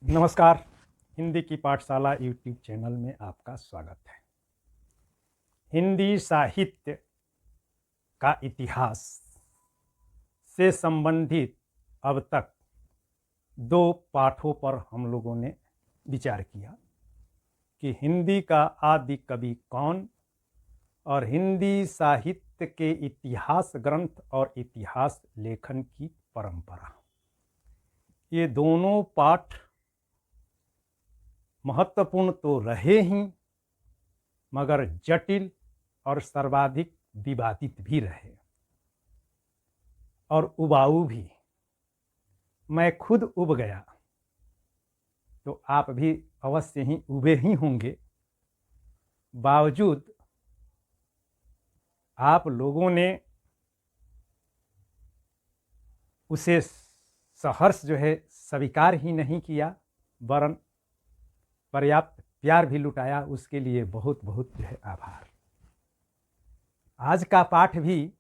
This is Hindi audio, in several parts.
नमस्कार। हिंदी की पाठशाला यूट्यूब चैनल में आपका स्वागत है। हिंदी साहित्य का इतिहास से संबंधित अब तक दो पाठों पर हम लोगों ने विचार किया कि हिंदी का आदि कवि कौन और हिंदी साहित्य के इतिहास ग्रंथ और इतिहास लेखन की परंपरा। ये दोनों पाठ महत्वपूर्ण तो रहे ही, मगर जटिल और सर्वाधिक विवादित भी रहे और उबाऊ भी। मैं खुद उब गया तो आप भी अवश्य ही उबे ही होंगे। बावजूद आप लोगों ने उसे सहर्ष जो है स्वीकार ही नहीं किया, वरन पर्याप्त प्यार भी लुटाया। उसके लिए बहुत बहुत जो है आभार। आज का पाठ भी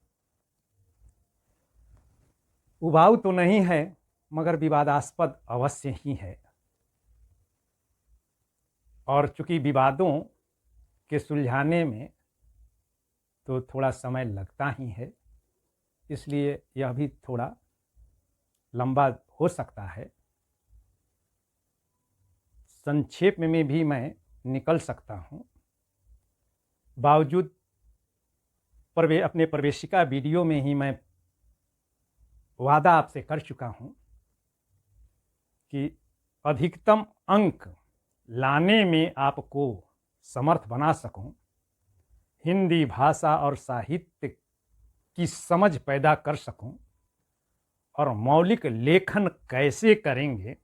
उबाऊ तो नहीं है, मगर विवादास्पद अवश्य ही है। और चूंकि विवादों के सुलझाने में तो थोड़ा समय लगता ही है, इसलिए यह भी थोड़ा लंबा हो सकता है। संक्षेप में भी मैं निकल सकता हूँ। बावजूद अपने प्रवेशिका वीडियो में ही मैं वादा आपसे कर चुका हूँ कि अधिकतम अंक लाने में आपको समर्थ बना सकूं, हिंदी भाषा और साहित्य की समझ पैदा कर सकूं, और मौलिक लेखन कैसे करेंगे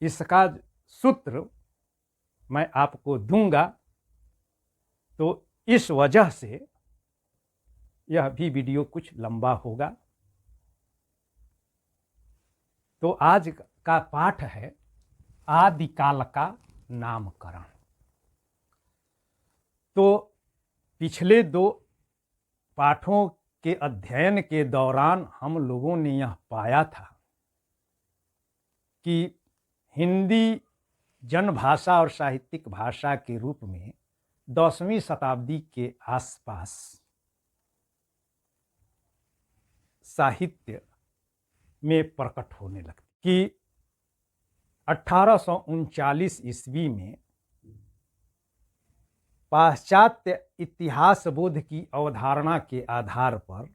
इसका सूत्र मैं आपको दूंगा। तो इस वजह से यह भी वीडियो कुछ लंबा होगा। तो आज का पाठ है आदिकाल का नामकरण। तो पिछले दो पाठों के अध्ययन के दौरान हम लोगों ने यह पाया था कि हिंदी जनभाषा और साहित्यिक भाषा के रूप में 10वीं शताब्दी के आसपास साहित्य में प्रकट होने लगती कि 1839 ईस्वी में पाश्चात्य इतिहास बोध की अवधारणा के आधार पर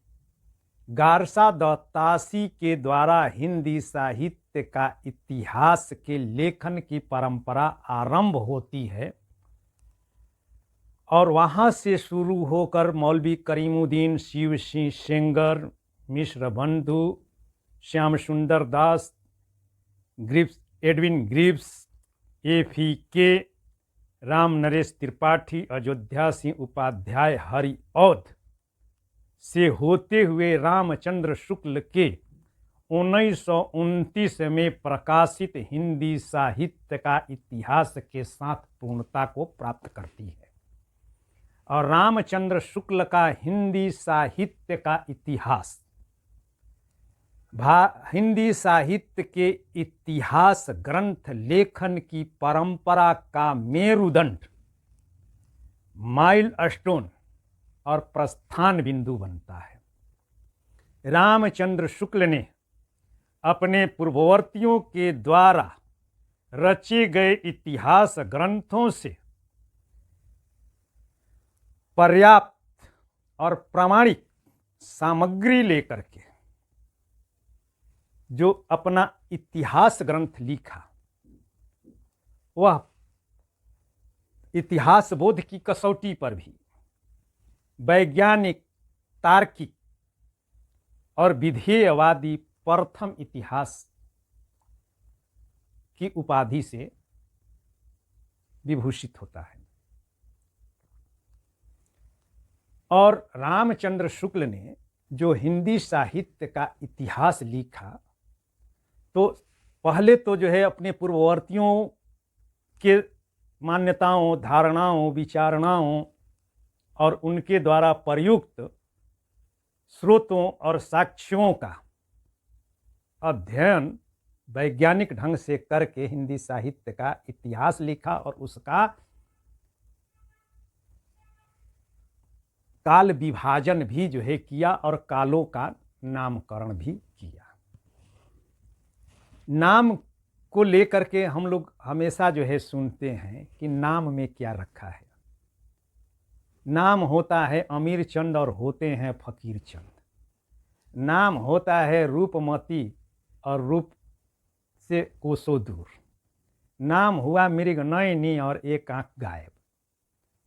गारसा दत्तासी के द्वारा हिंदी साहित्य का इतिहास के लेखन की परंपरा आरंभ होती है। और वहाँ से शुरू होकर मौलवी करीमुद्दीन, शिव सिंह सेंगर, मिश्र Bandhu, Shyam Sundar Das, Edwin Greaves, A.V.K, Ram Naresh Tripathi, Ayodhya Singh Upadhyay, Hariaudh से होते हुए रामचंद्र शुक्ल के 1929 में प्रकाशित हिंदी साहित्य का इतिहास के साथ पूर्णता को प्राप्त करती है। और रामचंद्र शुक्ल का हिंदी साहित्य का इतिहास हिंदी साहित्य के इतिहास ग्रंथ लेखन की परंपरा का मेरुदंड, माइलस्टोन और प्रस्थान बिंदु बनता है। रामचंद्र शुक्ल ने अपने पूर्ववर्तियों के द्वारा रचे गए इतिहास ग्रंथों से पर्याप्त और प्रामाणिक सामग्री लेकर के जो अपना इतिहास ग्रंथ लिखा, वह इतिहास बोध की कसौटी पर भी वैज्ञानिक, तार्किक और विधेयवादी प्रथम इतिहास की उपाधि से विभूषित होता है। और रामचंद्र शुक्ल ने जो हिंदी साहित्य का इतिहास लिखा, तो पहले तो जो है अपने पूर्ववर्तियों के मान्यताओं, धारणाओं, विचारणाओं और उनके द्वारा प्रयुक्त स्रोतों और साक्ष्यों का अध्ययन वैज्ञानिक ढंग से करके हिंदी साहित्य का इतिहास लिखा और उसका काल विभाजन भी जो है किया और कालों का नामकरण भी किया। नाम को लेकर के हम लोग हमेशा जो है सुनते हैं कि नाम में क्या रखा है। नाम होता है अमीर चंद और होते हैं फकीर चंद। नाम होता है रूपमती और रूप से कोसों दूर। नाम हुआ मृग नयनी और एक आंख गायब।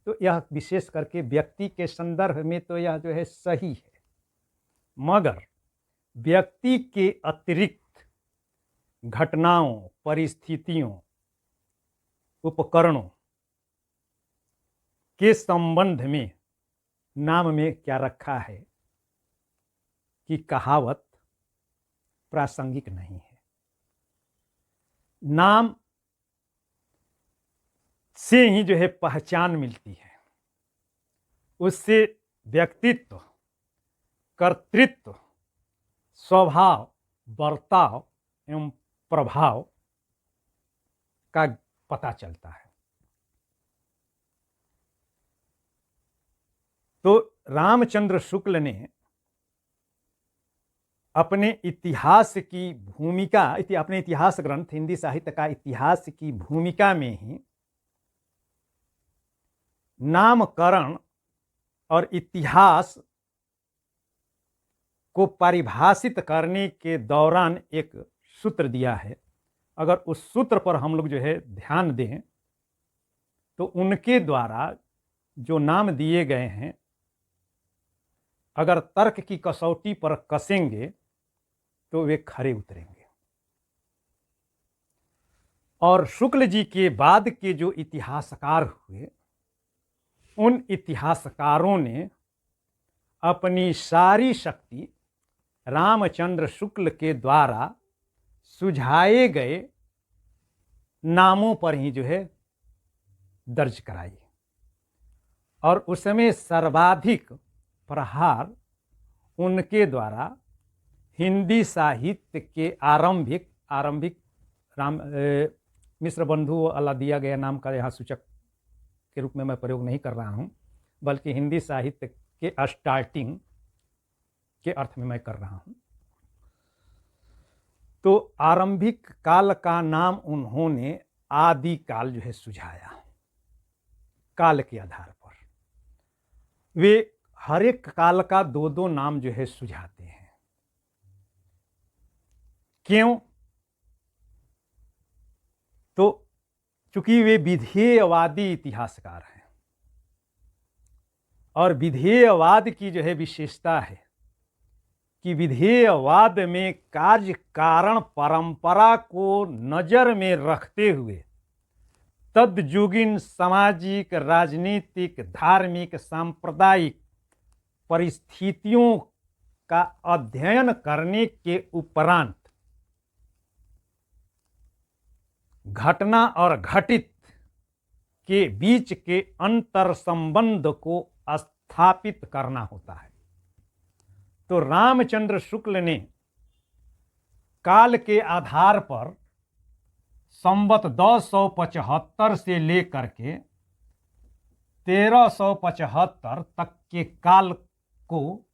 तो यह विशेष करके व्यक्ति के संदर्भ में तो यह जो है सही है, मगर व्यक्ति के अतिरिक्त घटनाओं, परिस्थितियों, उपकरणों के संबंध में नाम में क्या रखा है कि कहावत प्रासंगिक नहीं है। नाम से ही जो है पहचान मिलती है, उससे व्यक्तित्व, कर्तृत्व, स्वभाव, बर्ताव एवं प्रभाव का पता चलता है। तो रामचंद्र शुक्ल ने अपने इतिहास की भूमिका, अपने इतिहास ग्रंथ हिंदी साहित्य का इतिहास की भूमिका में ही नामकरण और इतिहास को परिभाषित करने के दौरान एक सूत्र दिया है। अगर उस सूत्र पर हम लोग जो है ध्यान दें तो उनके द्वारा जो नाम दिए गए हैं, अगर तर्क की कसौटी पर कसेंगे तो वे खरे उतरेंगे। और शुक्ल जी के बाद के जो इतिहासकार हुए, उन इतिहासकारों ने अपनी सारी शक्ति रामचंद्र शुक्ल के द्वारा सुझाए गए नामों पर ही जो है दर्ज कराई। और उसमें सर्वाधिक प्रहार उनके द्वारा हिंदी साहित्य के आरंभिक मिश्र बंधु वाला दिया गया नाम का यहाँ सूचक के रूप में मैं प्रयोग नहीं कर रहा हूँ, बल्कि हिंदी साहित्य के स्टार्टिंग के अर्थ में मैं कर रहा हूँ। तो आरंभिक काल का नाम उन्होंने आदि काल जो है सुझाया। काल के आधार पर वे हर एक काल का दो दो नाम जो है सुझाते हैं। क्यों? तो चूंकि वे विधेयवादी इतिहासकार हैं और विधेयवाद की जो है विशेषता है कि विधेयवाद में कार्य कारण परंपरा को नजर में रखते हुए तद्जुगिन सामाजिक, राजनीतिक, धार्मिक, सांप्रदायिक परिस्थितियों का अध्ययन करने के उपरांत घटना और घटित के बीच के अंतर संबंध को स्थापित करना होता है। तो रामचंद्र शुक्ल ने काल के आधार पर संवत 1275 से लेकर के 1375 तक के काल को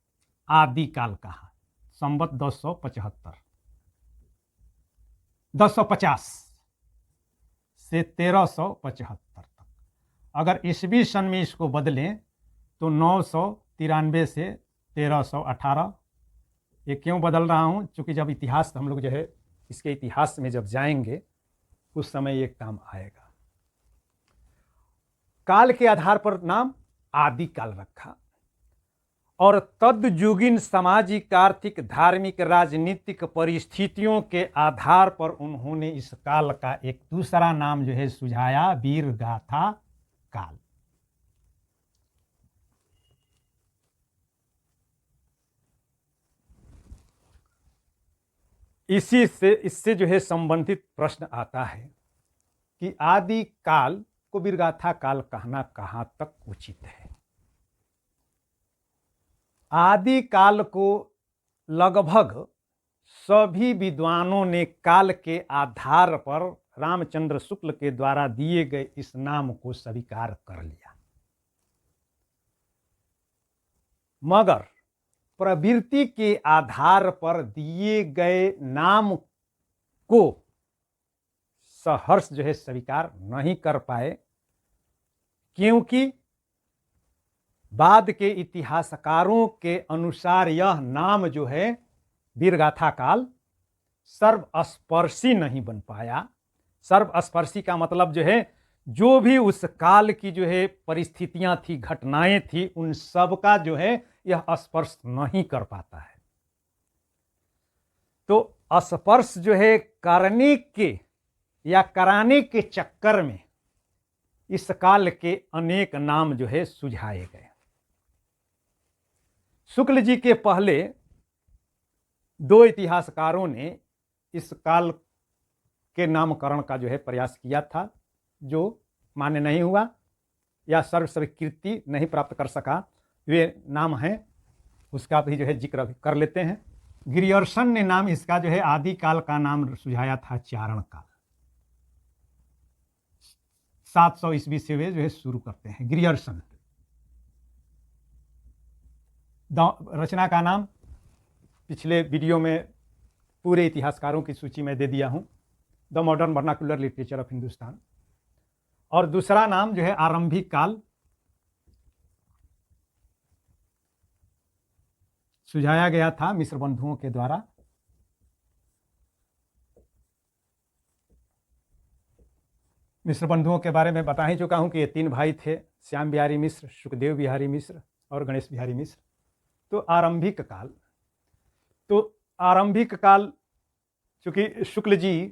आदि काल कहा। संवत 1250 से 1375 तक। अगर ईस्वी सन में इसको बदलें तो 993 से 1318। ये क्यों बदल रहा हूँ? क्योंकि जब इतिहास हम लोग जो है इसके इतिहास में जब जाएंगे उस समय ये काम आएगा। काल के आधार पर नाम आदि काल रखा और तद्जुगिन सामाजिक, आर्थिक, धार्मिक, राजनीतिक परिस्थितियों के आधार पर उन्होंने इस काल का एक दूसरा नाम जो है सुझाया, वीर गाथा काल। इससे जो है संबंधित प्रश्न आता है कि आदि काल को वीरगाथा काल कहना कहां तक उचित है। आदि काल को लगभग सभी विद्वानों ने काल के आधार पर रामचंद्र शुक्ल के द्वारा दिए गए इस नाम को स्वीकार कर लिया, मगर प्रवृत्ति के आधार पर दिए गए नाम को सहर्ष जो है स्वीकार नहीं कर पाए, क्योंकि बाद के इतिहासकारों के अनुसार यह नाम जो है वीरगाथा काल सर्वस्पर्शी नहीं बन पाया। सर्वस्पर्शी का मतलब जो है जो भी उस काल की जो है परिस्थितियां थी, घटनाएं थी, उन सब का जो है यह स्पर्श नहीं कर पाता है। तो स्पर्श जो है करने के या कराने के चक्कर में इस काल के अनेक नाम जो है सुझाए गए। शुक्ल जी के पहले दो इतिहासकारों ने इस काल के नामकरण का जो है प्रयास किया था, जो मान्य नहीं हुआ या सर्वस्वीकृति नहीं प्राप्त कर सका। वे नाम हैं, उसका भी जो है जिक्र अभी कर लेते हैं। गिरियर्सन ने नाम इसका जो है आदिकाल का नाम सुझाया था चारण काल। 700 ईस्वी से वे जो है शुरू करते हैं गिरियर्सन। रचना का नाम पिछले वीडियो में पूरे इतिहासकारों की सूची में दे दिया हूं, the modern vernacular literature of Hindustan. और दूसरा नाम जो है आरंभिक काल सुझाया गया था मिस्र बंधुओं के द्वारा। मिस्र बंधुओं के बारे में बता ही चुका हूं कि ये 3 भाई थे, श्याम बिहारी मिश्र, सुखदेव बिहारी मिश्र और गणेश बिहारी मिश्र। तो आरंभिक काल, तो आरंभिक काल चूंकि शुक्ल जी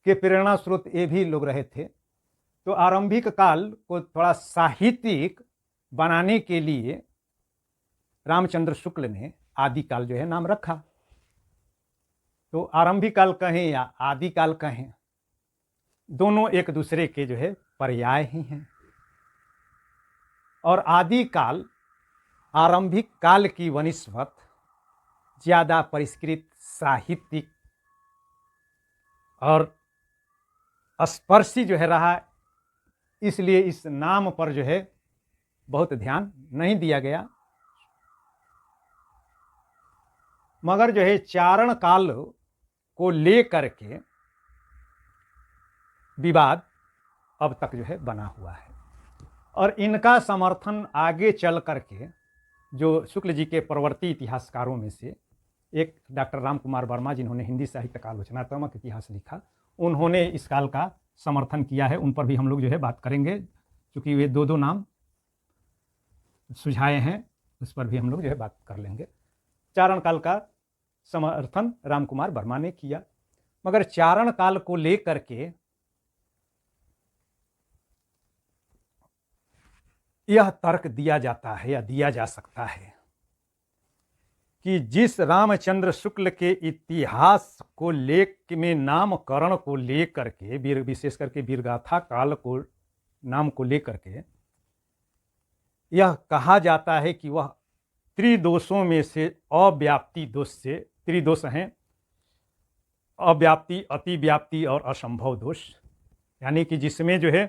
के प्रेरणा स्रोत ये भी लोग रहे थे, तो आरंभिक काल को थोड़ा साहित्यिक बनाने के लिए रामचंद्र शुक्ल ने आदिकाल जो है नाम रखा। तो आरंभिक काल कहें या आदिकाल कहें, दोनों एक दूसरे के जो है पर्याय ही हैं। और आदिकाल आरंभिक काल की वनिस्वत ज्यादा परिष्कृत, साहित्यिक और स्पर्शी जो है रहा, इसलिए इस नाम पर जो है बहुत ध्यान नहीं दिया गया। मगर जो है चारण काल को लेकर के विवाद अब तक जो है बना हुआ है, और इनका समर्थन आगे चल करके जो शुक्ल जी के प्रवर्ती इतिहासकारों में से एक डॉक्टर राम कुमार वर्मा, जिन्होंने हिंदी साहित्य का आलोचनात्मक इतिहास लिखा, उन्होंने इस काल का समर्थन किया है। उन पर भी हम लोग जो है बात करेंगे, क्योंकि वे दो नाम सुझाए हैं, उस पर भी हम लोग जो है बात कर लेंगे। चारण काल का समर्थन राम कुमार वर्मा ने किया, मगर चारण काल को लेकर के यह तर्क दिया जाता है या दिया जा सकता है कि जिस रामचंद्र शुक्ल के इतिहास को में नामकरण को लेकर के, विशेष करके वीरगाथा काल को नाम को लेकर के यह कहा जाता है कि वह त्रिदोषों में से अव्याप्ति दोष से, त्रिदोष हैं अव्याप्ति, अतिव्याप्ति और असंभव दोष, यानी कि जिसमें जो है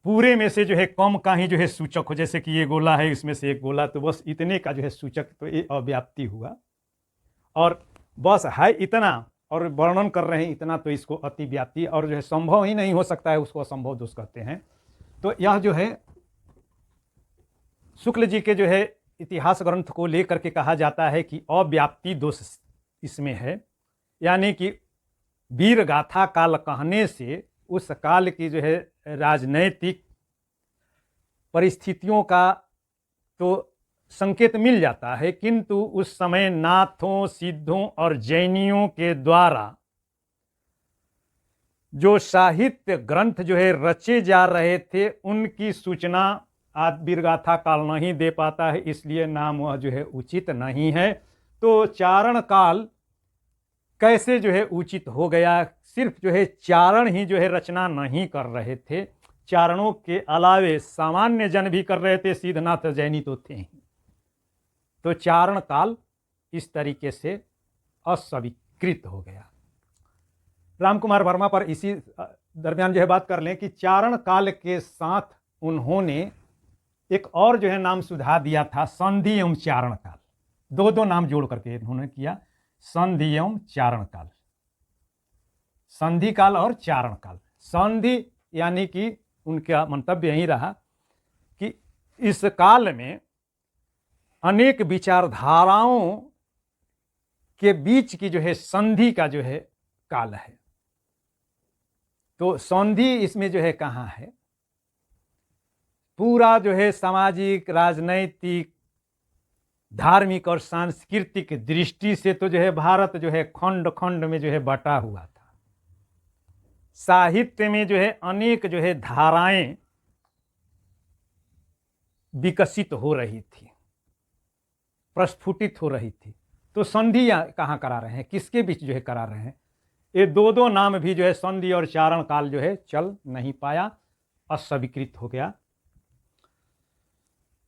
पूरे में से जो है कम का ही जो है सूचक हो, जैसे कि ये गोला है, इसमें से एक गोला, तो बस इतने का जो है सूचक, तो ये अव्याप्ति हुआ। और बस है इतना और वर्णन कर रहे हैं इतना, तो इसको अतिव्याप्ति, और जो है संभव ही नहीं हो सकता है, उसको असंभव दोष कहते हैं। तो यह जो है शुक्ल जी के जो है इतिहास ग्रंथ को लेकर के कहा जाता है कि अव्याप्ति दोष इसमें है, यानी कि वीरगाथा काल कहने से उस काल की जो है राजनैतिक परिस्थितियों का तो संकेत मिल जाता है, किंतु उस समय नाथों, सिद्धों और जैनियों के द्वारा जो साहित्य ग्रंथ जो है रचे जा रहे थे, उनकी सूचना वीरगाथा काल नहीं दे पाता है, इसलिए नाम वह जो है उचित नहीं है। तो चारण काल कैसे जो है उचित हो गया? सिर्फ जो है चारण ही जो है रचना नहीं कर रहे थे, चारणों के अलावे सामान्य जन भी कर रहे थे, सिद्धनाथ जैनी तो थे ही। तो चारण काल इस तरीके से अस्वीकृत हो गया। राम कुमार वर्मा पर इसी दरमियान जो है बात कर लें कि चारण काल के साथ उन्होंने एक और जो है नाम सुझा दिया था, संधि एवं चारण काल। दो दो नाम जोड़ करके उन्होंने किया, संधि एवं चारण काल, संधि काल और चारण काल। संधि यानी कि उनका मंतव्य यही रहा कि इस काल में अनेक विचारधाराओं के बीच की जो है संधि का जो है काल है। तो संधि इसमें जो है कहाँ है, पूरा जो है सामाजिक, राजनैतिक, धार्मिक और सांस्कृतिक दृष्टि से तो जो है भारत जो है खंड खंड में जो है बटा हुआ था। साहित्य में जो है अनेक जो है धाराएं विकसित हो रही थी, प्रस्फुटित हो रही थी। तो संधि कहाँ करा रहे हैं, किसके बीच जो है करा रहे हैं? ये दो दो नाम भी जो है संधि और चारण काल जो है चल नहीं पाया, अस्वीकृत हो गया।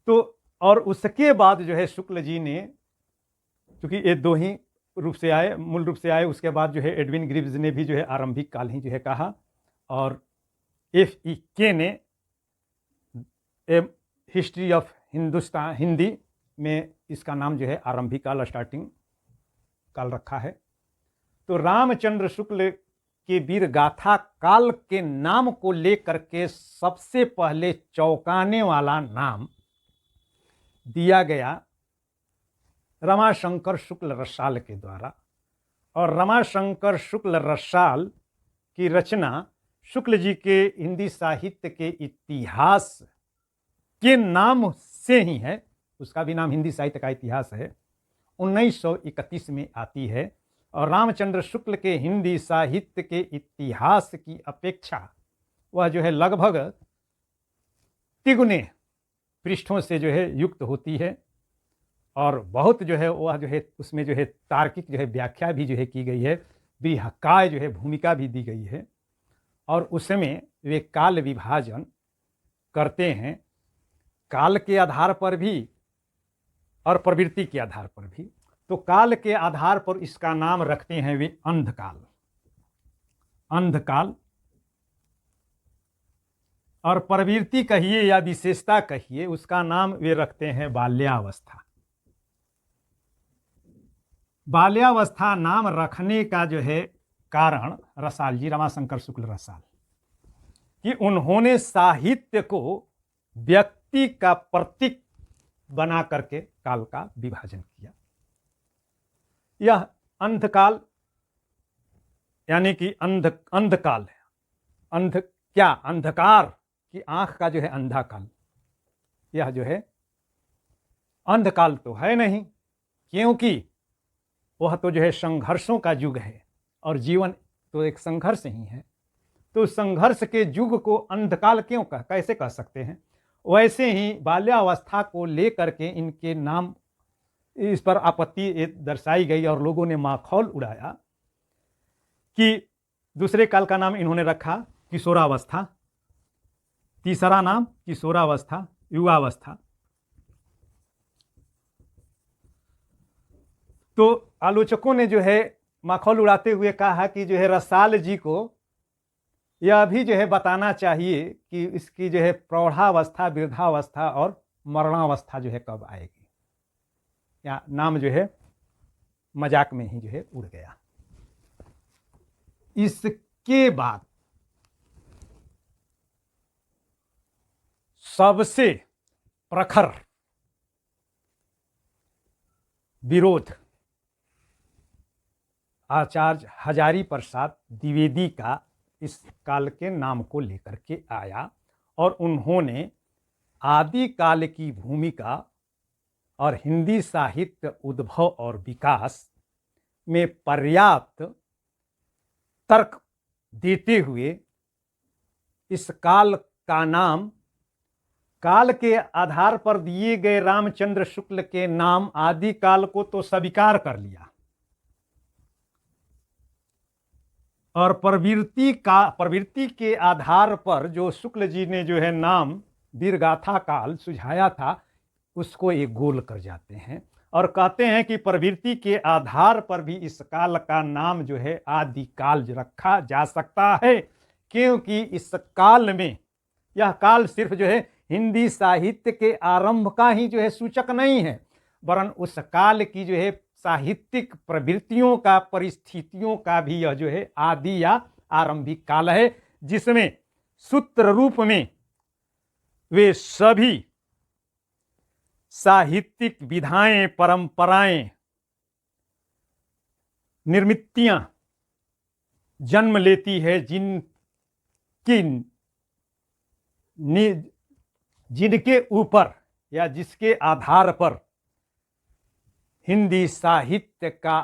तो और उसके बाद जो है शुक्ल जी ने, क्योंकि ये दो ही रूप से आए, मूल रूप से आए, उसके बाद जो है एडविन ग्रीव्स ने भी जो है आरंभिक काल ही जो है कहा, और F.E.K ने हिस्ट्री ऑफ हिंदुस्तान हिंदी में इसका नाम जो है आरंभिक काल, स्टार्टिंग काल रखा है। तो रामचंद्र शुक्ल के वीर गाथा काल के नाम को लेकर के सबसे पहले चौंकाने वाला नाम दिया गया रमाशंकर शुक्ल रसाल के द्वारा। और रमाशंकर शुक्ल रसाल की रचना शुक्ल जी के हिंदी साहित्य के इतिहास के नाम से ही है, उसका भी नाम हिंदी साहित्य का इतिहास है, 1931 में आती है। और रामचंद्र शुक्ल के हिंदी साहित्य के इतिहास की अपेक्षा वह जो है लगभग तिगुने पृष्ठों से जो है युक्त होती है, और बहुत जो है वह जो है उसमें जो है तार्किक जो है व्याख्या भी जो है की गई है, बृहकाय जो है भूमिका भी दी गई है, और उसमें वे काल विभाजन करते हैं, काल के आधार पर भी और प्रवृत्ति के आधार पर भी। तो काल के आधार पर इसका नाम रखते हैं वे अंधकाल, अंधकाल, और प्रवृत्ति कहिए या विशेषता कहिए, उसका नाम वे रखते हैं बाल्यावस्था। बाल्यावस्था नाम रखने का जो है कारण रसाल जी, रमाशंकर शुक्ल रसाल, कि उन्होंने साहित्य को व्यक्ति का प्रतीक बना करके काल का विभाजन किया। यह अंधकाल यानी कि अंधकाल है। अंध क्या? अंधकार की आंख का जो है अंधा काल, यह जो है अंधकाल तो है नहीं, क्योंकि वह तो जो है संघर्षों का युग है, और जीवन तो एक संघर्ष ही है। तो संघर्ष के युग को अंधकाल क्यों कैसे कह सकते हैं? वैसे ही बाल्यावस्था को लेकर के इनके नाम, इस पर आपत्ति दर्शाई गई और लोगों ने माखौल उड़ाया कि दूसरे काल का नाम इन्होंने रखा किशोरावस्था, तीसरा नाम किशोरावस्था, युवावस्था। तो आलोचकों ने जो है माखौल उड़ाते हुए कहा कि जो है रसाल जी को यह भी जो है बताना चाहिए कि इसकी जो है प्रौढ़ावस्था, वृद्धावस्था और मरणावस्था जो है कब आएगी। या नाम जो है मजाक में ही जो है उड़ गया। इसके बाद सबसे प्रखर विरोध आचार्य हजारी प्रसाद द्विवेदी का इस काल के नाम को लेकर के आया, और उन्होंने आदि काल की भूमिका और हिंदी साहित्य उद्भव और विकास में पर्याप्त तर्क देते हुए इस काल का नाम, काल के आधार पर दिए गए रामचंद्र शुक्ल के नाम आदि काल को तो स्वीकार कर लिया, और प्रवृत्ति के आधार पर जो शुक्ल जी ने जो है नाम वीरगाथा काल सुझाया था, उसको एक गोल कर जाते हैं और कहते हैं कि प्रवृत्ति के आधार पर भी इस काल का नाम जो है आदिकाल रखा जा सकता है, क्योंकि इस काल में यह काल सिर्फ जो है हिंदी साहित्य के आरंभ का ही जो है सूचक नहीं है, वरन उस काल की जो है साहित्यिक प्रवृत्तियों का, परिस्थितियों का भी यह जो है आदि या आरंभिक काल है, जिसमें सूत्र रूप में वे सभी साहित्यिक विधाएं, परंपराएं, निर्मितियां जन्म लेती है, जिनके ऊपर या जिसके आधार पर हिंदी साहित्य का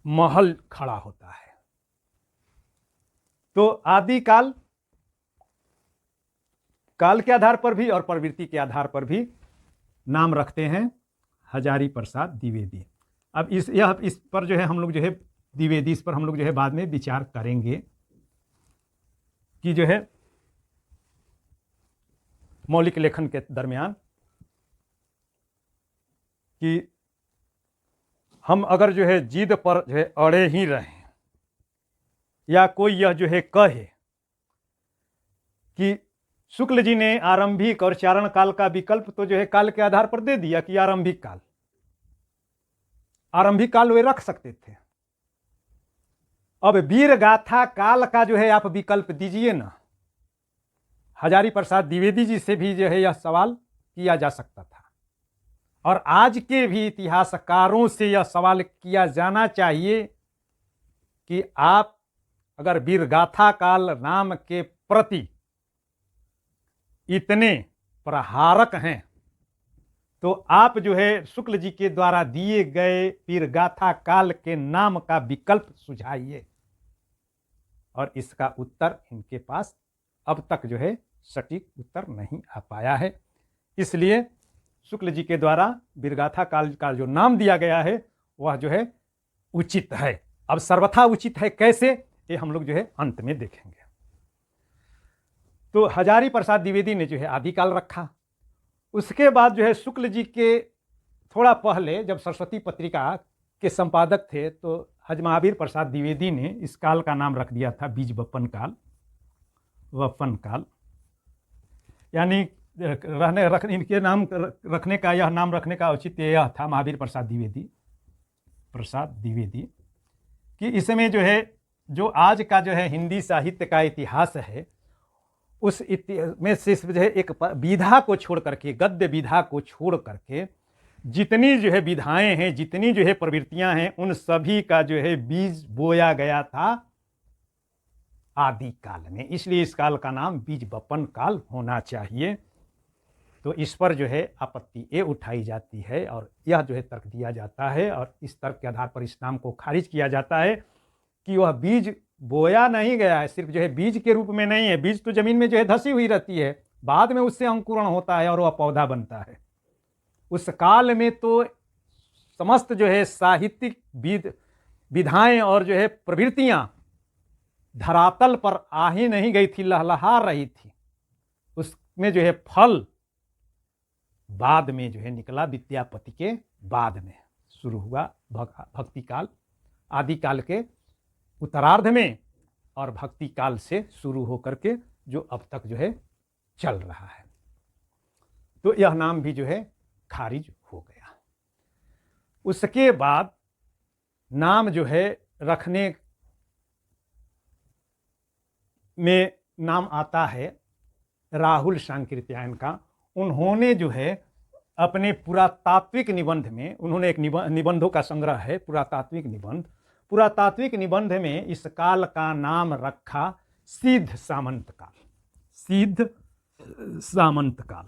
महल खड़ा होता है। तो आदिकाल काल के आधार पर भी और प्रवृत्ति के आधार पर भी नाम रखते हैं हजारी प्रसाद द्विवेदी। अब इस पर जो है हम लोग जो है द्विवेदी, इस पर हम लोग जो है बाद में विचार करेंगे कि जो है मौलिक लेखन के दरमियान कि हम अगर जो है जिद पर जो है अड़े ही रहें, या कोई यह जो है कहे कि शुक्ल जी ने आरंभिक और चारण काल का विकल्प तो जो है काल के आधार पर दे दिया कि आरंभिक काल वे रख सकते थे, अब वीर गाथा काल का जो है आप विकल्प दीजिए ना। हजारी प्रसाद द्विवेदी जी से भी जो है यह सवाल किया जा सकता था, और आज के भी इतिहासकारों से यह सवाल किया जाना चाहिए कि आप अगर वीरगाथा काल नाम के प्रति इतने प्रहारक हैं तो आप जो है शुक्ल जी के द्वारा दिए गए वीरगाथा काल के नाम का विकल्प सुझाइए। और इसका उत्तर इनके पास अब तक जो है सटीक उत्तर नहीं आ पाया है, इसलिए शुक्ल जी के द्वारा वीरगाथा काल का जो नाम दिया गया है वह जो है उचित है। अब सर्वथा उचित है कैसे, ये हम लोग जो है अंत में देखेंगे। तो हजारी प्रसाद द्विवेदी ने जो है आदिकाल रखा। उसके बाद जो है शुक्ल जी के थोड़ा पहले जब सरस्वती पत्रिका के संपादक थे तो महावीर प्रसाद द्विवेदी ने इस काल का नाम रख दिया था बीज वपन काल, यानी इनके नाम रखने का, यह नाम रखने का औचित्य यह था महावीर प्रसाद द्विवेदी कि इसमें जो है जो आज का जो है हिंदी साहित्य का इतिहास है उस में से जो है एक विधा को छोड़ करके, गद्य विधा को छोड़ करके जितनी जो है विधाएं हैं, जितनी जो है प्रवृत्तियां हैं, उन सभी का जो है बीज बोया गया था आदि काल में, इसलिए इस काल का नाम बीज वपन काल होना चाहिए। तो इस पर जो है आपत्ति ये उठाई जाती है और यह जो है तर्क दिया जाता है, और इस तर्क के आधार पर इस नाम को खारिज किया जाता है कि वह बीज बोया नहीं गया है, सिर्फ जो है बीज के रूप में नहीं है। बीज तो जमीन में जो है धसी हुई रहती है, बाद में उससे अंकुरण होता है और वह पौधा बनता है। उस काल में तो समस्त जो है साहित्यिक विधाएं और जो है प्रवृत्तियां धरातल पर आ ही नहीं गई थी, लहलहा रही थी। उसमें जो है फल बाद में जो है निकला, विद्यापति के बाद में शुरू हुआ भक्ति काल, आदि काल के उत्तरार्ध में, और भक्ति काल से शुरू होकर के जो अब तक जो है चल रहा है। तो यह नाम भी जो है खारिज हो गया। उसके बाद नाम जो है रखने में नाम आता है राहुल सांकृत्यायन का। उन्होंने जो है अपने पुरातात्विक निबंध में, उन्होंने एक निबंधों का संग्रह है पुरातात्विक निबंध, पुरातात्विक निबंध में इस काल का नाम रखा सिद्ध सामंत काल,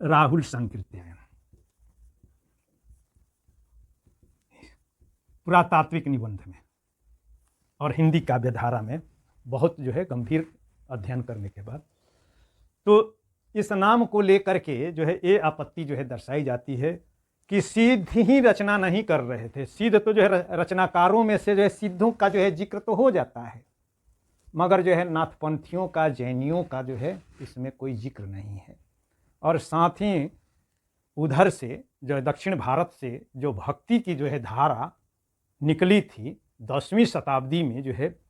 राहुल सांकृत्यायन, पुरातात्विक निबंध में। और हिंदी काव्यधारा में बहुत जो है गंभीर अध्ययन करने के बाद तो इस नाम को लेकर के जो है ये आपत्ति जो है दर्शाई जाती है कि सिद्ध ही रचना नहीं कर रहे थे। सिद्ध तो जो है रचनाकारों में से जो है सिद्धों का जो है जिक्र तो हो जाता है, मगर जो है नाथपंथियों का, जैनियों का जो है इसमें कोई जिक्र नहीं है। और साथ ही उधर से जो दक्षिण भारत से जो भक्ति की जो है धारा निकली थी 10वीं शताब्दी में जो है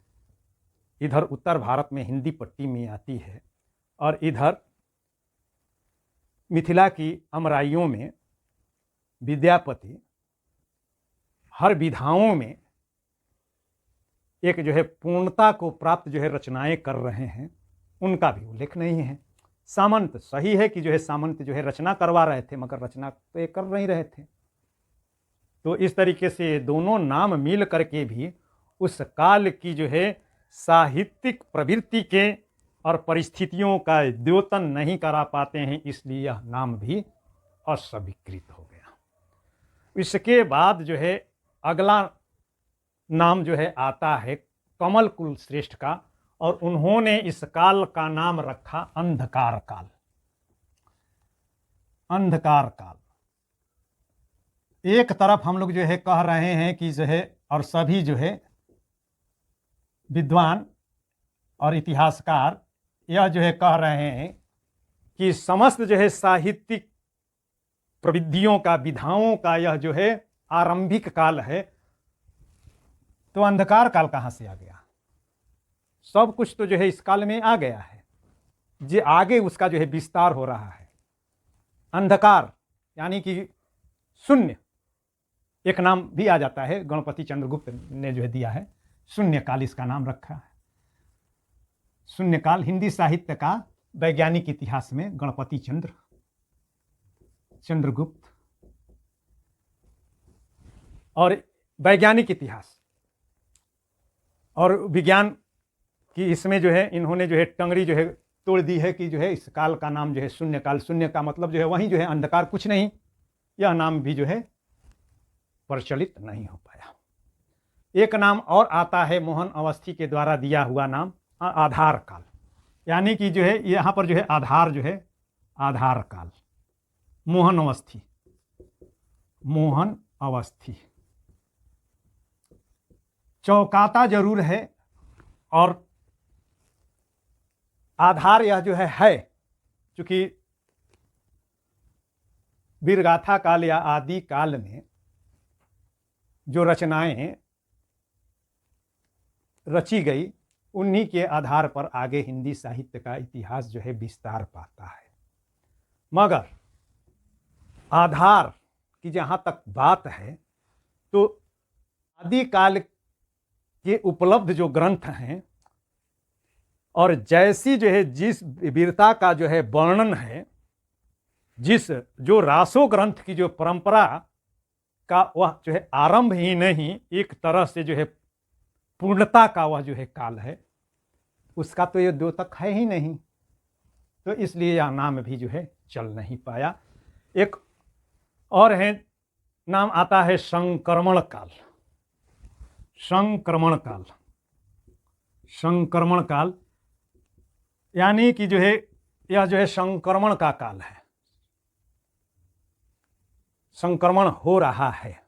इधर उत्तर भारत में हिंदी पट्टी में आती है, और इधर मिथिला की अमराइयों में विद्यापति हर विधाओं में एक जो है पूर्णता को प्राप्त जो है रचनाएं कर रहे हैं, उनका भी उल्लेख नहीं है। सामंत सही है कि जो है सामंत जो है रचना करवा रहे थे, मगर रचना तो ये कर नहीं रहे थे। तो इस तरीके से दोनों नाम मिल करके भी उस काल की जो है साहित्यिक प्रवृत्ति के और परिस्थितियों का द्योतन नहीं करा पाते हैं, इसलिए यह नाम भी अस्वीकृत हो गया। इसके बाद जो है अगला नाम जो है आता है कमल कुल श्रेष्ठ का, और उन्होंने इस काल का नाम रखा अंधकार काल। अंधकार काल एक तरफ हम लोग जो है कह रहे हैं कि जो है, और सभी जो है विद्वान और इतिहासकार यह जो है कह रहे हैं कि समस्त जो है साहित्यिक प्रविधियों का, विधाओं का यह जो है आरंभिक काल है। तो अंधकार काल कहाँ से आ गया? सब कुछ तो जो है इस काल में आ गया है, जो आगे उसका जो है विस्तार हो रहा है। अंधकार यानी कि शून्य, एक नाम भी आ जाता है, गणपति चंद्रगुप्त ने जो है दिया है, शून्य काल इसका नाम रखा है। शून्य काल हिंदी साहित्य का वैज्ञानिक इतिहास में गणपति चंद्रगुप्त, और वैज्ञानिक इतिहास और विज्ञान की इसमें जो है इन्होंने जो है टंगड़ी जो है तोड़ दी है कि जो है इस काल का नाम जो है शून्य काल। शून्य का मतलब जो है वहीं जो है अंधकार, कुछ नहीं, यह नाम भी जो है प्रचलित नहीं हो पाया। एक नाम और आता है मोहन अवस्थी के द्वारा दिया हुआ नाम आधार काल, यानी कि जो है यहाँ पर जो है आधार जो है आधार काल। मोहन अवस्थी चौकाता जरूर है, और आधार यह जो है चूंकि वीरगाथा काल या आदि काल में जो रचनाएं रची गई, उन्हीं के आधार पर आगे हिंदी साहित्य का इतिहास जो है विस्तार पाता है। मगर आधार की जहाँ तक बात है, तो आदि काल के उपलब्ध जो ग्रंथ हैं, और जैसी जो है जिस वीरता का जो है वर्णन है, जो रासो ग्रंथ की जो परंपरा का वह जो है आरंभ ही नहीं, एक तरह से जो है पूर्णता का वह जो है काल है, उसका तो ये द्योतक है ही नहीं। तो इसलिए यह नाम भी जो है चल नहीं पाया। एक और है नाम आता है संक्रमण काल। संक्रमण काल यानी कि जो है यह जो है संक्रमण का काल है, संक्रमण हो रहा है।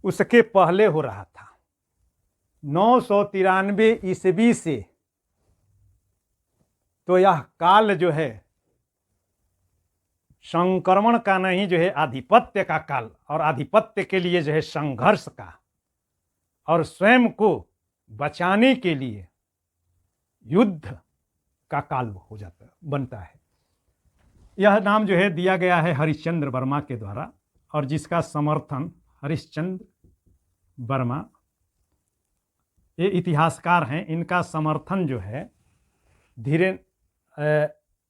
उसके पहले हो रहा था 993 ईस्वी से, तो यह काल जो है संक्रमण का नहीं, जो है आधिपत्य का काल, और आधिपत्य के लिए जो है संघर्ष का, और स्वयं को बचाने के लिए युद्ध का काल हो जाता बनता है। यह नाम जो है दिया गया है हरिश्चंद्र वर्मा के द्वारा, और जिसका समर्थन हरिश्चंद्र वर्मा, ये इतिहासकार हैं, इनका समर्थन जो है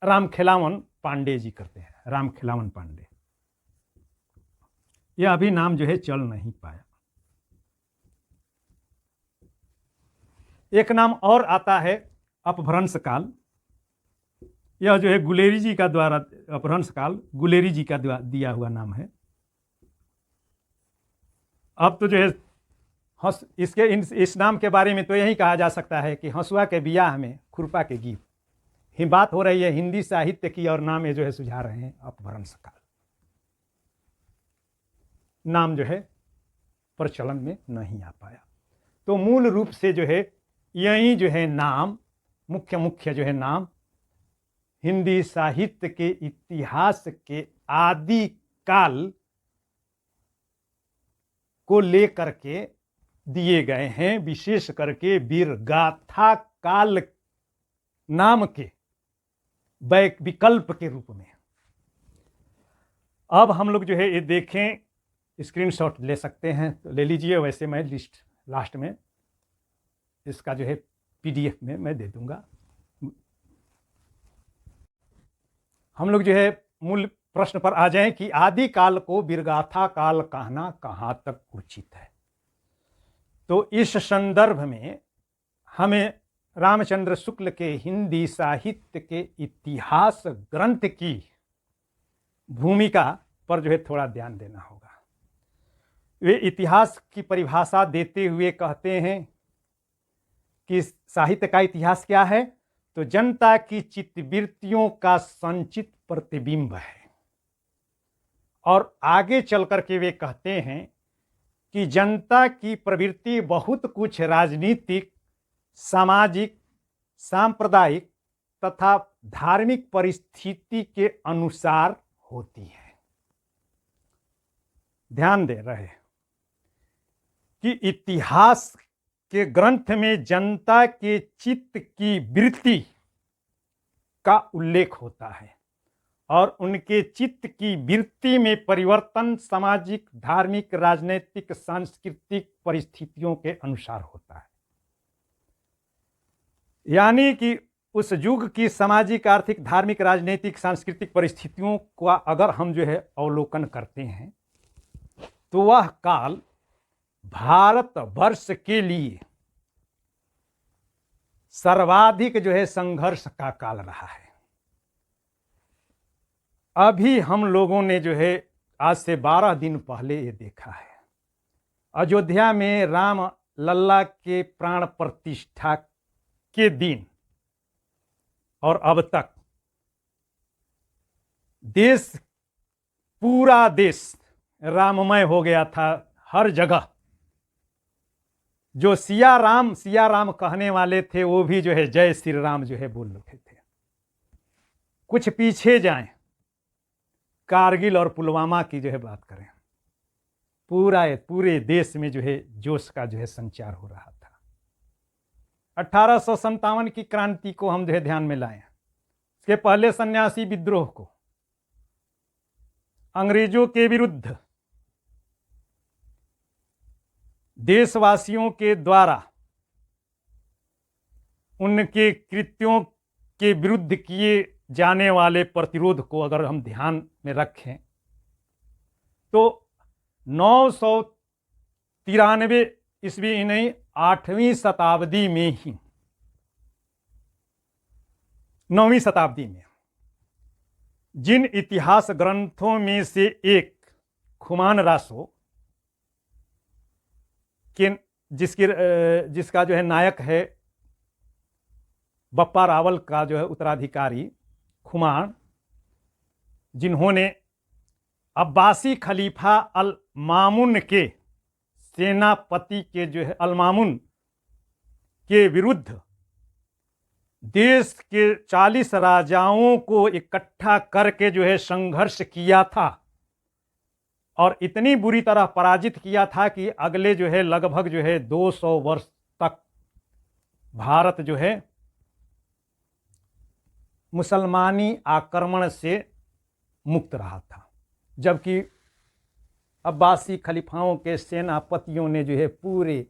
रामखेलावन पांडे जी करते हैं। रामखेलावन पांडे, यह अभी नाम जो है चल नहीं पाया। एक नाम और आता है अपभ्रंश काल। यह जो है गुलेरी जी का द्वारा, अपभ्रंश काल गुलेरी जी का दिया हुआ नाम है। अब तो जो है इस नाम के बारे में तो यही कहा जा सकता है कि हंसुआ के बियाह में खुरपा के गीत ही बात हो रही है हिंदी साहित्य की, और नाम ये जो है सुझा रहे हैं अपभ्रंश काल। नाम जो है प्रचलन में नहीं आ पाया। तो मूल रूप से जो है यही जो है नाम मुख्य जो है नाम हिंदी साहित्य के इतिहास के आदि काल को लेकर के दिए गए हैं, विशेष करके वीरगाथा काल नाम के विकल्प के रूप में। अब हम लोग जो है ये देखें, स्क्रीनशॉट ले सकते हैं तो ले लीजिए, वैसे मैं लिस्ट लास्ट में इसका जो है पीडीएफ में मैं दे दूंगा। हम लोग जो है मूल प्रश्न पर आ जाएं कि आदि काल को वीरगाथा काल कहना कहाँ तक उचित है। तो इस संदर्भ में हमें रामचंद्र शुक्ल के हिंदी साहित्य के इतिहास ग्रंथ की भूमिका पर जो है थोड़ा ध्यान देना होगा। वे इतिहास की परिभाषा देते हुए कहते हैं कि साहित्य का इतिहास क्या है, तो जनता की चित्तवृत्तियों का संचित प्रतिबिंब है। और आगे चल करके वे कहते हैं कि जनता की प्रवृत्ति बहुत कुछ राजनीतिक, सामाजिक, सांप्रदायिक तथा धार्मिक परिस्थिति के अनुसार होती है। ध्यान दे रहे कि इतिहास के ग्रंथ में जनता के चित्त की वृत्ति का उल्लेख होता है और उनके चित्त की वृत्ति में परिवर्तन सामाजिक, धार्मिक, राजनीतिक, सांस्कृतिक परिस्थितियों के अनुसार होता है। यानी कि उस युग की सामाजिक, आर्थिक, धार्मिक, राजनीतिक, सांस्कृतिक परिस्थितियों का अगर हम जो है अवलोकन करते हैं तो वह काल भारतवर्ष के लिए सर्वाधिक जो है संघर्ष का काल रहा है। अभी हम लोगों ने जो है आज से 12 दिन पहले ये देखा है, अयोध्या में राम लल्ला के प्राण प्रतिष्ठा के दिन और अब तक देश, पूरा देश राममय हो गया था। हर जगह जो सिया राम कहने वाले थे वो भी जो है जय श्री राम जो है बोल रहे थे। कुछ पीछे जाएं, कारगिल और पुलवामा की जो है बात करें, पूरे देश में जो है जोश का जो है संचार हो रहा था। 1857 की क्रांति को हम जो है ध्यान में लाएं, इसके पहले सन्यासी विद्रोह को, अंग्रेजों के विरुद्ध देशवासियों के द्वारा उनके कृत्यों के विरुद्ध किए जाने वाले प्रतिरोध को अगर हम ध्यान में रखें तो 993 ईस्वी नहीं 8वीं शताब्दी में ही, 9वीं शताब्दी में जिन इतिहास ग्रंथों में से एक खुमान रासो के जिसका जो है नायक है बप्पा रावल का जो है उत्तराधिकारी खुमान, जिन्होंने अब्बासी खलीफा अल मामुन के सेनापति के जो है अल मामुन के विरुद्ध देश के 40 राजाओं को इकट्ठा करके जो है संघर्ष किया था और इतनी बुरी तरह पराजित किया था कि अगले जो है लगभग जो है 200 वर्ष तक भारत जो है मुसलमानी आक्रमण से मुक्त रहा था, जबकि अब्बासी खलीफाओं के सेनापतियों ने जो है पूरे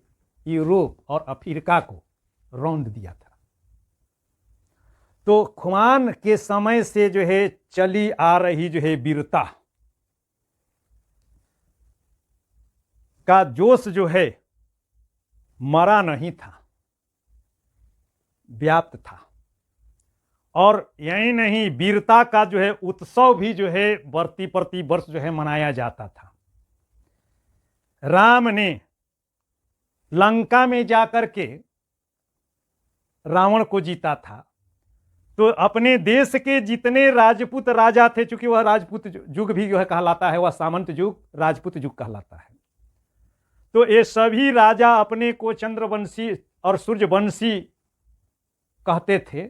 यूरोप और अफ्रीका को रौंद दिया था। तो खुमान के समय से जो है चली आ रही जो है वीरता का जोश जो है मरा नहीं था, व्याप्त था। और यही नहीं, वीरता का जो है उत्सव भी जो है प्रति वर्ष जो है मनाया जाता था। राम ने लंका में जाकर के रावण को जीता था, तो अपने देश के जितने राजपूत राजा थे, चूंकि वह राजपूत युग भी जो है कहलाता है, वह सामंत युग राजपूत युग कहलाता है, तो ये सभी राजा अपने को चंद्रवंशी और सूर्यवंशी कहते थे।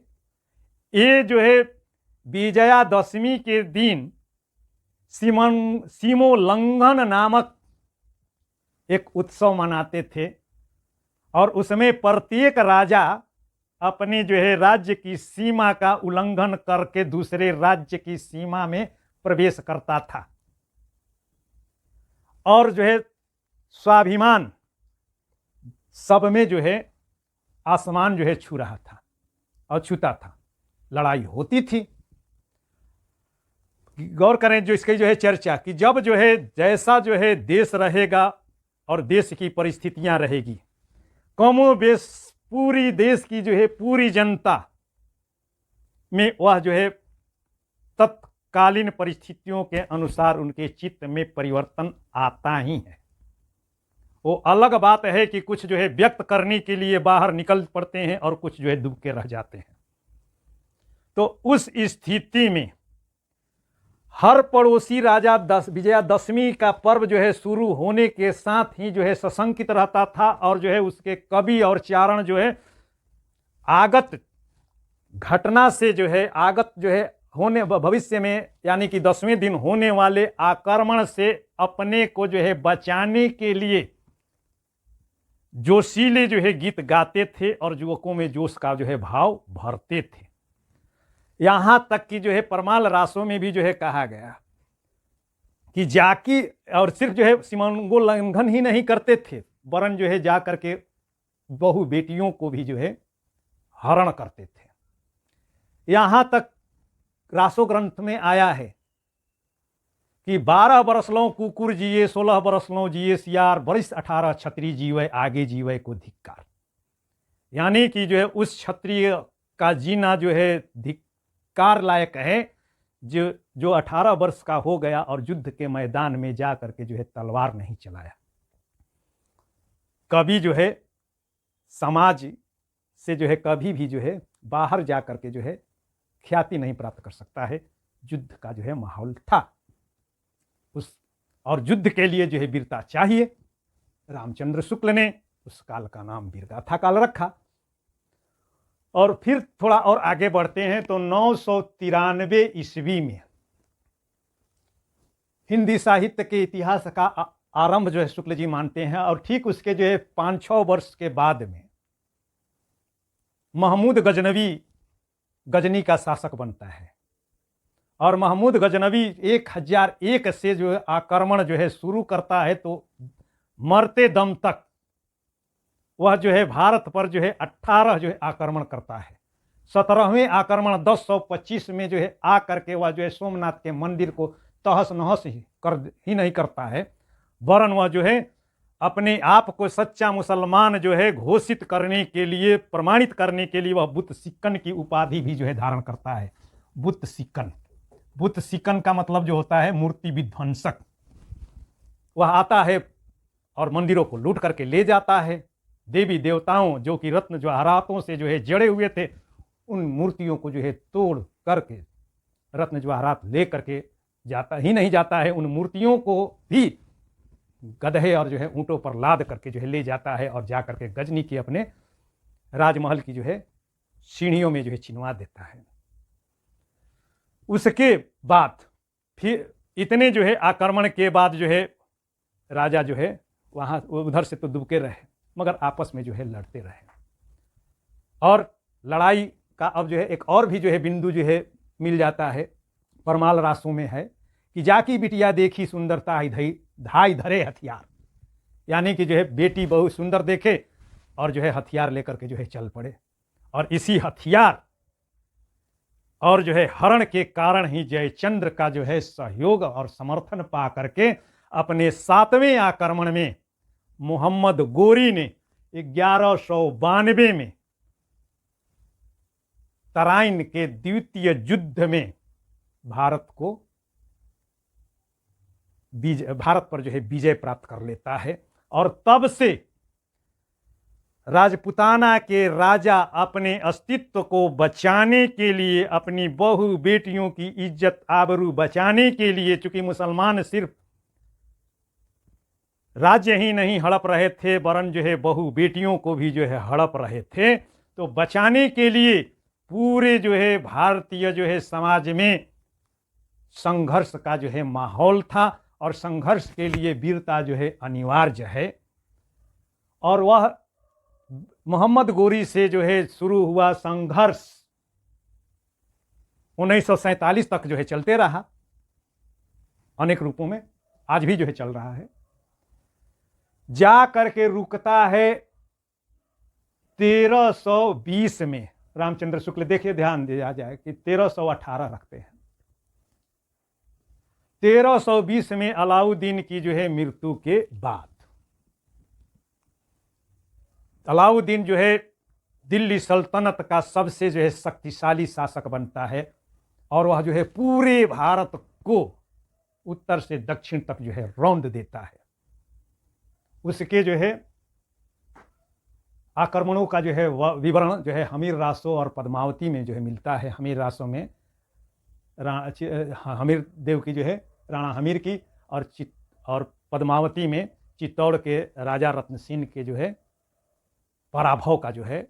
ये जो है विजयादशमी के दिन सीमोल्लंघन नामक एक उत्सव मनाते थे और उसमें प्रत्येक राजा अपने जो है राज्य की सीमा का उल्लंघन करके दूसरे राज्य की सीमा में प्रवेश करता था और जो है स्वाभिमान सब में जो है आसमान जो है छू रहा था और छूता था, लड़ाई होती थी। गौर करें जो इसकी जो है चर्चा कि जब जो है जैसा जो है देश रहेगा और देश की परिस्थितियां रहेगी, कमोबेश पूरी देश की जो है पूरी जनता में वह जो है तत्कालीन परिस्थितियों के अनुसार उनके चित्त में परिवर्तन आता ही है। वो अलग बात है कि कुछ जो है व्यक्त करने के लिए बाहर निकल पड़ते हैं और कुछ जो है डूब के रह जाते हैं। तो उस स्थिति में हर पड़ोसी राजा विजयादशमी का पर्व जो है शुरू होने के साथ ही जो है सशंकित रहता था और जो है उसके कवि और चारण जो है आगत घटना से जो है आगत जो है होने भविष्य में यानी कि 10वें दिन होने वाले आक्रमण से अपने को जो है बचाने के लिए जोशीले जो है गीत गाते थे और युवकों में जोश का जो है भाव भरते थे। यहां तक कि जो है परमाल रासों में भी जो है कहा गया कि जाकी और सिर्फ जो है सीमोल्लंघन ही नहीं करते थे वरन जो है जा करके बहु बेटियों को भी जो है हरण करते थे। यहां तक रासो ग्रंथ में आया है कि 12 बरस लो कुकुर जिए 16 बरस लो जिए सियार बरिस 18 क्षत्रिय जीवे आगे जीवे को धिक्कार। यानी कि जो है उस क्षत्रिय का जीना जो है धिक्कार लायक है जो 18 वर्ष का हो गया और युद्ध के मैदान में जा करके जो है तलवार नहीं चलाया। कभी जो है समाज से जो है कभी भी जो है बाहर जा करके जो है ख्याति नहीं प्राप्त कर सकता है। युद्ध का जो है माहौल था उस और युद्ध के लिए जो है वीरता चाहिए। रामचंद्र शुक्ल ने उस काल का नाम वीरगाथा काल रखा। और फिर थोड़ा और आगे बढ़ते हैं तो 993 ईस्वी में हिंदी साहित्य के इतिहास का आरंभ जो है शुक्ल जी मानते हैं और ठीक उसके जो है 5-6 वर्ष के बाद में महमूद गजनी का शासक बनता है और महमूद गजनवी 1001 से जो है आक्रमण जो है शुरू करता है तो मरते दम तक वह जो है भारत पर जो है 18 जो है आक्रमण करता है। 17वें आक्रमण 1025 में जो है आ करके वह जो है सोमनाथ के मंदिर को तहस नहस ही नहीं करता है वरन वह जो है अपने आप को सच्चा मुसलमान जो है घोषित करने के लिए प्रमाणित करने के लिए वह बुत सिक्कन की उपाधि भी जो है धारण करता है। बुत सिक्कन का मतलब जो होता है मूर्ति विध्वंसक। वह आता है और मंदिरों को लूट करके ले जाता है। देवी देवताओं जो कि रत्न जवाहरातों से जो है जड़े हुए थे उन मूर्तियों को जो है तोड़ करके रत्न जवाहरात ले करके जाता ही नहीं जाता है, उन मूर्तियों को भी गधे और जो है ऊंटों पर लाद करके जो है ले जाता है और जा करके गजनी की अपने राजमहल की जो है सीढ़ियों में जो है चिनवा देता है। उसके बाद फिर इतने जो है आक्रमण के बाद जो है राजा जो है वहां उधर से तो दुबके रहे मगर आपस में जो है लड़ते रहे और लड़ाई का अब जो है एक और भी जो है बिंदु जो है मिल जाता है परमाल रासों में है कि जाकी बिटिया देखी सुंदरता धाई धरे हथियार। यानी कि जो है बेटी बहुत सुंदर देखे और जो है हथियार लेकर के जो है चल पड़े और इसी हथियार और जो है हरण के कारण ही जयचंद्र का जो है सहयोग और समर्थन पा करके अपने 7वें आक्रमण में मोहम्मद गोरी ने 1192 में तराइन के द्वितीय युद्ध में भारत पर जो है विजय प्राप्त कर लेता है और तब से राजपुताना के राजा अपने अस्तित्व को बचाने के लिए अपनी बहु बेटियों की इज्जत आबरू बचाने के लिए, चूंकि मुसलमान सिर्फ राज्य ही नहीं हड़प रहे थे वरन जो है बहु बेटियों को भी जो है हड़प रहे थे, तो बचाने के लिए पूरे जो है भारतीय जो है समाज में संघर्ष का जो है माहौल था और संघर्ष के लिए वीरता जो है अनिवार्य है। और वह मोहम्मद गोरी से जो है शुरू हुआ संघर्ष 1947 तक जो है चलते रहा, अनेक रूपों में, आज भी जो है चल रहा है। जा करके रुकता है 1320 में। रामचंद्र शुक्ल, देखिए ध्यान दिया जाए कि 1318 रखते हैं। 1320 में अलाउद्दीन की जो है मृत्यु के बाद अलाउद्दीन जो है दिल्ली सल्तनत का सबसे जो है शक्तिशाली शासक बनता है और वह जो है पूरे भारत को उत्तर से दक्षिण तक जो है रौंद देता है। उसके जो है आक्रमणों का जो है विवरण जो है हमीर रासो और पद्मावती में जो है मिलता है। हमीर रासो में हमीर देव की जो है राणा हमीर की, और पद्मावती में चित्तौड़ के राजा रत्नसेन के जो है पराभव का जो है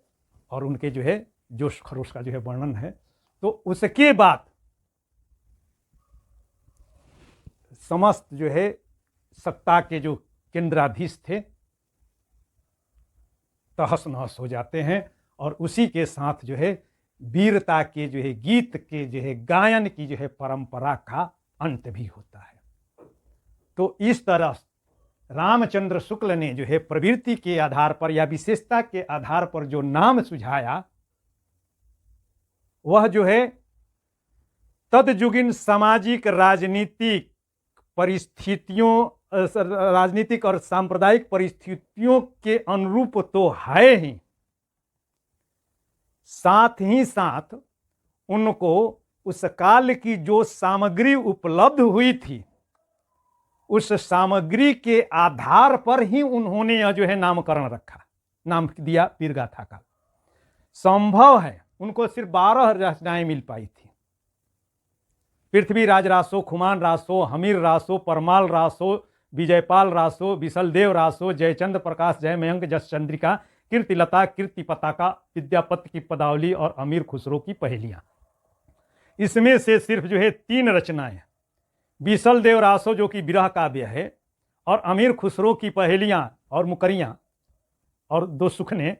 और उनके जो है जोश खरोश का जो है वर्णन है। तो उसके बाद समस्त जो है सत्ता के जो केंद्राधीश थे तहस नहस हो जाते हैं और उसी के साथ जो है वीरता के जो है गीत के जो है गायन की जो है परंपरा का अंत भी होता है। तो इस तरह रामचंद्र शुक्ल ने जो है प्रवृत्ति के आधार पर या विशेषता के आधार पर जो नाम सुझाया वह जो है तदयुगीन सामाजिक राजनीतिक परिस्थितियों, राजनीतिक और सांप्रदायिक परिस्थितियों के अनुरूप तो है ही, साथ ही साथ उनको उस काल की जो सामग्री उपलब्ध हुई थी उस सामग्री के आधार पर ही उन्होंने यह जो है नामकरण रखा, नाम दिया वीरगाथा का। संभव है उनको सिर्फ 12 रचनाएं मिल पाई थी। पृथ्वीराज रासो, खुमान रासो, हमीर रासो, परमाल रासो, विजयपाल रासो, विशलदेव रासो, जयचंद प्रकाश, जय मयंक, जस चंद्रिका, कीर्तिलता, कीर्ति पताका, विद्यापति की पदावली और अमीर खुसरो की पहेलियां। इसमें से सिर्फ जो है 3 रचनाएं, विशलदेव रासो जो कि विरह काव्य है और अमीर खुसरो की पहेलियां और मुकरियां और 2 सुखने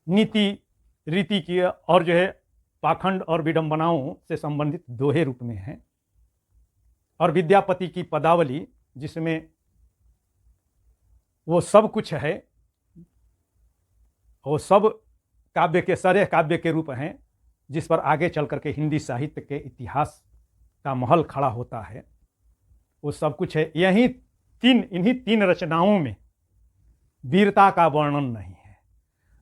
नीति रीति की और जो है पाखंड और विडंबनाओं से संबंधित दोहे रूप में है, और विद्यापति की पदावली जिसमें वो सब कुछ है, वो सब काव्य के सारे काव्य के रूप हैं जिस पर आगे चल करके हिंदी साहित्य के इतिहास का महल खड़ा होता है, वो सब कुछ है। इन्हीं 3 रचनाओं में वीरता का वर्णन नहीं है,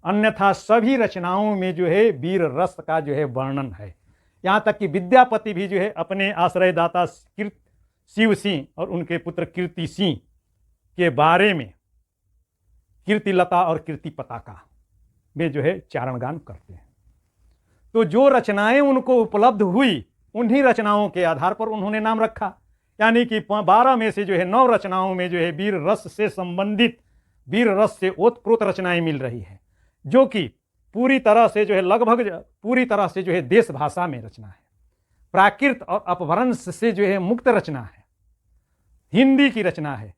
अन्यथा सभी रचनाओं में जो है वीर रस का जो है वर्णन है। यहाँ तक कि विद्यापति भी जो है अपने आश्रयदाता शिव सिंह और उनके पुत्र कीर्ति सिंह के बारे में कीर्तिलता और कीर्ति पताका में जो है चारण गान करते हैं। तो जो रचनाएं उनको उपलब्ध हुई उन्हीं रचनाओं के आधार पर उन्होंने नाम रखा, यानी कि 12 में से जो है 9 रचनाओं में जो है वीर रस से संबंधित, वीर रस से ओतप्रोत रचनाएं मिल रही हैं, जो कि पूरी तरह से जो है लगभग पूरी तरह से जो है देश भाषा में रचना है, प्राकृत और अपभ्रंश से जो है मुक्त रचना है, हिंदी की रचना है।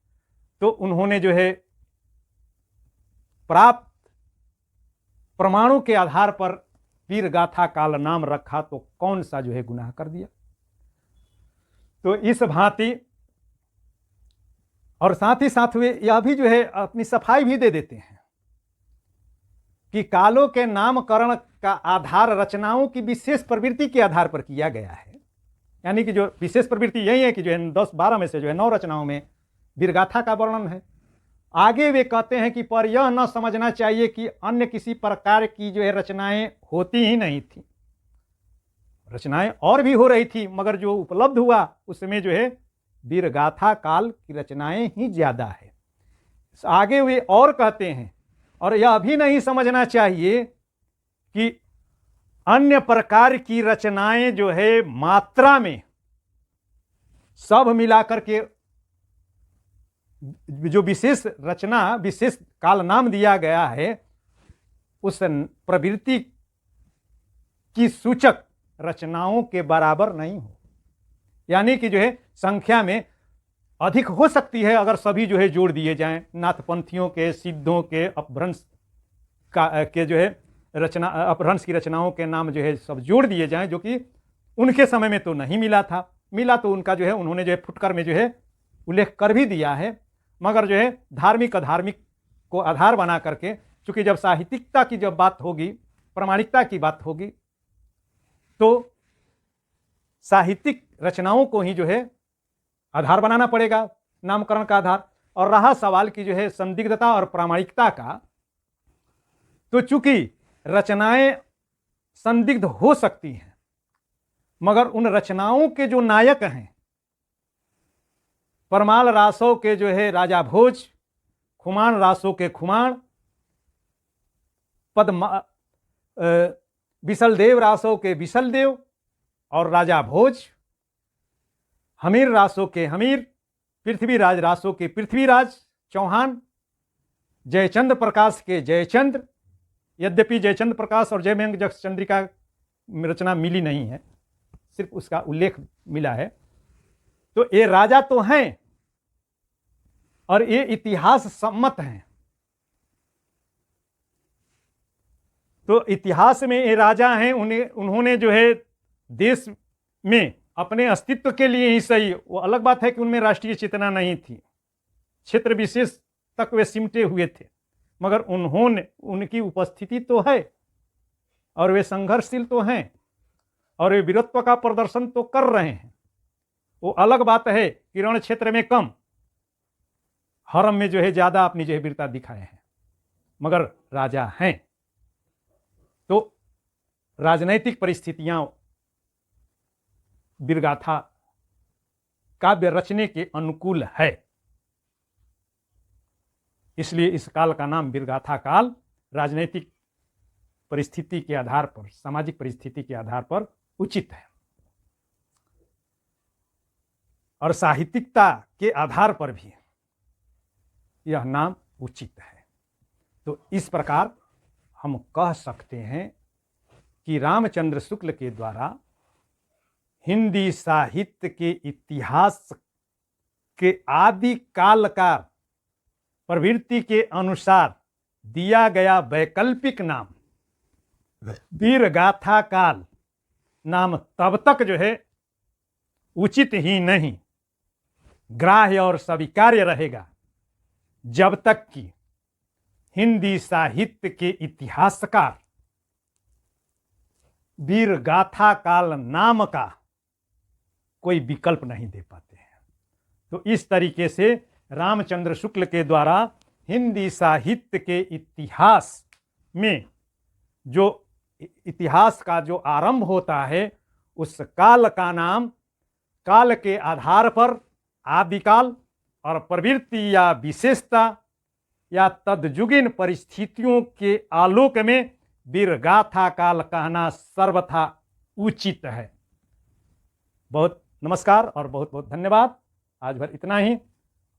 तो उन्होंने जो है प्राप्त प्रमाणों के आधार पर वीर गाथा काल नाम रखा, तो कौन सा जो है गुनाह कर दिया। तो इस भांति, और साथ ही साथ वे यह भी जो है अपनी सफाई भी दे देते हैं कि कालों के नामकरण का आधार रचनाओं की विशेष प्रवृत्ति के आधार पर किया गया है, यानी कि जो विशेष प्रवृत्ति यही है कि जो है 10-12 में से जो है 9 रचनाओं में वीरगाथा का वर्णन है। आगे वे कहते हैं कि पर यह न समझना चाहिए कि अन्य किसी प्रकार की जो है रचनाएं होती ही नहीं थी, रचनाएं और भी हो रही थी, मगर जो उपलब्ध हुआ उसमें जो है वीरगाथा काल की रचनाएं ही ज्यादा है। आगे वे और कहते हैं, और यह भी नहीं समझना चाहिए कि अन्य प्रकार की रचनाएं जो है मात्रा में सब मिलाकर के जो विशेष रचना, विशेष काल नाम दिया गया है, उस प्रवृत्ति की सूचक रचनाओं के बराबर नहीं हो। यानी कि जो है संख्या में अधिक हो सकती है अगर सभी जो है जोड़ दिए जाएं, नाथपंथियों के, सिद्धों के, अपभ्रंश के जो है अपभ्रंश की रचनाओं के नाम जो है सब जोड़ दिए जाएं, जो कि उनके समय में तो नहीं मिला था। मिला तो उनका जो है उन्होंने जो है फुटकर में जो है उल्लेख कर भी दिया है, मगर जो है धार्मिक अधार्मिक को आधार बना करके, चूंकि जब साहित्यिकता की जब बात होगी, प्रामाणिकता की बात होगी, तो साहित्यिक रचनाओं को ही जो है आधार बनाना पड़ेगा, नामकरण का आधार। और रहा सवाल की जो है संदिग्धता और प्रामाणिकता का, तो चूंकि रचनाएं संदिग्ध हो सकती हैं, मगर उन रचनाओं के जो नायक हैं, परमाल रासों के जो है राजा भोज, खुमान रासों के खुमान, विशलदेव रासों के विशलदेव और राजा भोज, हमीर रासों के हमीर, पृथ्वीराज रासों के पृथ्वीराज चौहान, जयचंद्र प्रकाश के जयचंद्र, यद्यपि जयचंद्र प्रकाश और जयमेंग चंद्रिका रचना मिली नहीं है, सिर्फ उसका उल्लेख मिला है। तो ये राजा तो हैं और ये इतिहास सम्मत हैं। तो इतिहास में ये राजा हैं, उन्होंने जो है देश में अपने अस्तित्व के लिए ही सही, वो अलग बात है कि उनमें राष्ट्रीय चेतना नहीं थी, क्षेत्र विशेष तक वे सिमटे हुए थे, मगर उनकी उपस्थिति तो है और वे संघर्षशील तो हैं और वे वीरत्व का प्रदर्शन तो कर रहे हैं। वो अलग बात है कि रण क्षेत्र में कम, हरम में जो है ज्यादा अपनी जो है वीरता दिखाए हैं, मगर राजा हैं। तो राजनैतिक परिस्थितियां वीरगाथा काव्य रचने के अनुकूल है, इसलिए इस काल का नाम वीरगाथा काल राजनैतिक परिस्थिति के आधार पर, सामाजिक परिस्थिति के आधार पर उचित है और साहित्यिकता के आधार पर भी यह नाम उचित है। तो इस प्रकार हम कह सकते हैं कि रामचंद्र शुक्ल के द्वारा हिंदी साहित्य के इतिहास के आदि काल का प्रवृत्ति के अनुसार दिया गया वैकल्पिक नाम वीरगाथा काल नाम तब तक जो है उचित ही नहीं, ग्राह्य और स्वीकार्य रहेगा, जब तक कि हिंदी साहित्य के इतिहासकार वीरगाथा काल नाम का कोई विकल्प नहीं दे पाते हैं। तो इस तरीके से रामचंद्र शुक्ल के द्वारा हिंदी साहित्य के इतिहास में जो इतिहास का जो आरंभ होता है, उस काल का नाम काल के आधार पर आदिकाल और प्रवृत्ति या विशेषता या तद्जुगिन परिस्थितियों के आलोक में वीरगाथा काल कहना सर्वथा उचित है। बहुत नमस्कार और बहुत बहुत धन्यवाद। आज भर इतना ही,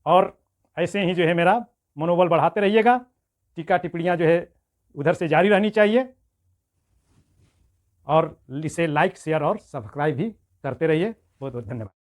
और ऐसे ही जो है मेरा मनोबल बढ़ाते रहिएगा। टीका टिप्पणियाँ जो है उधर से जारी रहनी चाहिए और इसे लाइक, शेयर और सब्सक्राइब भी करते रहिए। बहुत बहुत धन्यवाद।